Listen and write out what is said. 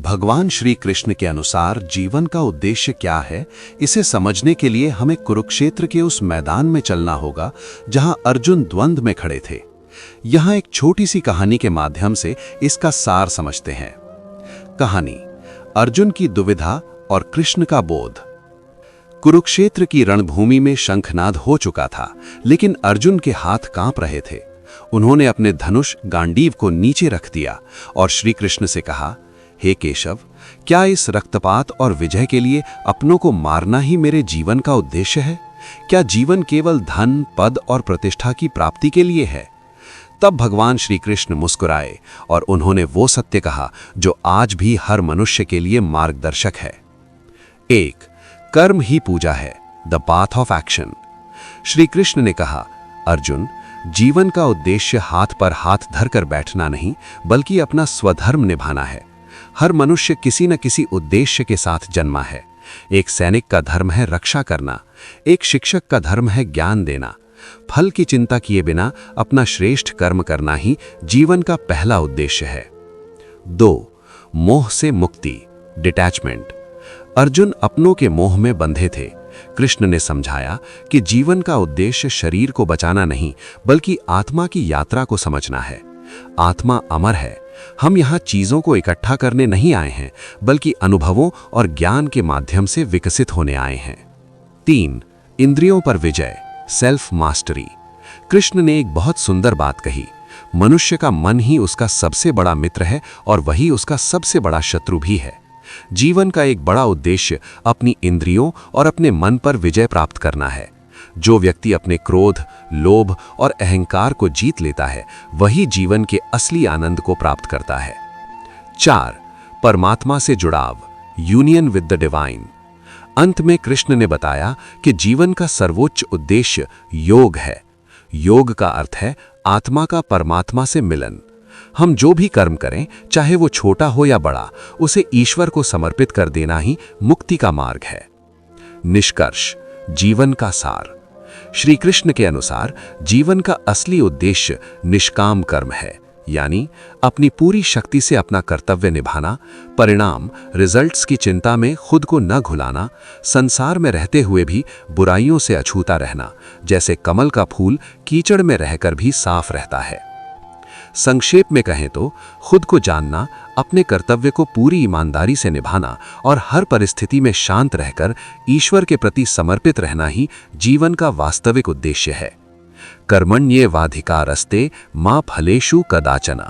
भगवान श्री कृष्ण के अनुसार जीवन का उद्देश्य क्या है, इसे समझने के लिए हमें कुरुक्षेत्र के उस मैदान में चलना होगा जहां अर्जुन द्वंद्व में खड़े थे। यहां एक छोटी सी कहानी के माध्यम से इसका सार समझते हैं। कहानी अर्जुन की दुविधा और कृष्ण का बोध। कुरुक्षेत्र की रणभूमि में शंखनाद हो चुका था, लेकिन अर्जुन के हाथ कांप रहे थे। उन्होंने अपने धनुष गांडीव को नीचे रख दिया और श्री कृष्ण से कहा, हे केशव, क्या इस रक्तपात और विजय के लिए अपनों को मारना ही मेरे जीवन का उद्देश्य है? क्या जीवन केवल धन, पद और प्रतिष्ठा की प्राप्ति के लिए है? तब भगवान श्री कृष्ण मुस्कुराए और उन्होंने वो सत्य कहा जो आज भी हर मनुष्य के लिए मार्गदर्शक है। 1. कर्म ही पूजा है, the path of action. Shri Krishna ने कहा, अर्जुन, जीवन का उद्देश्य हाथ पर हाथ धरकर बैठना नहीं, बल्कि अपना स्वधर्म निभाना है। हर मनुष्य किसी न किसी उद्देश्य के साथ जन्मा है। एक सैनिक का धर्म है रक्षा करना, एक शिक्षक का धर्म है ज्ञान देना। फल की चिंता किए बिना अपना श्रेष्ठ कर्म करना ही जीवन का पहला उद्देश्य है। 2. मोह से मुक्ति, डिटैचमेंट। अर्जुन अपनों के मोह में बंधे थे। कृष्ण ने समझाया कि जीवन का उद्देश्य शरीर को बचाना नहीं, बल्कि आत्मा की यात्रा को समझना है। आत्मा अमर है। हम यहाँ चीजों को इकट्ठा करने नहीं आए हैं, बल्कि अनुभवों और ज्ञान के माध्यम से विकसित होने आए हैं। 3. इंद्रियों पर विजय, सेल्फ मास्टरी। कृष्ण ने एक बहुत सुंदर बात कही, मनुष्य का मन ही उसका सबसे बड़ा मित्र है और वही उसका सबसे बड़ा शत्रु भी है। जीवन का एक बड़ा उद्देश्य अपनी इंद्रियों और अपने मन पर विजय प्राप्त करना है। जो व्यक्ति अपने क्रोध, लोभ और अहंकार को जीत लेता है, वही जीवन के असली आनंद को प्राप्त करता है। 4. परमात्मा से जुड़ाव, यूनियन विद द डिवाइन। अंत में कृष्ण ने बताया कि जीवन का सर्वोच्च उद्देश्य योग है। योग का अर्थ है आत्मा का परमात्मा से मिलन। हम जो भी कर्म करें, चाहे वो छोटा हो या बड़ा, उसे ईश्वर को समर्पित कर देना ही मुक्ति का मार्ग है। निष्कर्ष, जीवन का सार। श्री कृष्ण के अनुसार जीवन का असली उद्देश्य निष्काम कर्म है, यानी अपनी पूरी शक्ति से अपना कर्तव्य निभाना, परिणाम रिजल्ट्स की चिंता में खुद को न घुलाना, संसार में रहते हुए भी बुराइयों से अछूता रहना, जैसे कमल का फूल कीचड़ में रहकर भी साफ रहता है। संक्षेप में कहें तो खुद को जानना, अपने कर्तव्य को पूरी ईमानदारी से निभाना और हर परिस्थिति में शांत रहकर ईश्वर के प्रति समर्पित रहना ही जीवन का वास्तविक उद्देश्य है। कर्मण्येवाधिकारस्ते मा फलेषु कदाचन।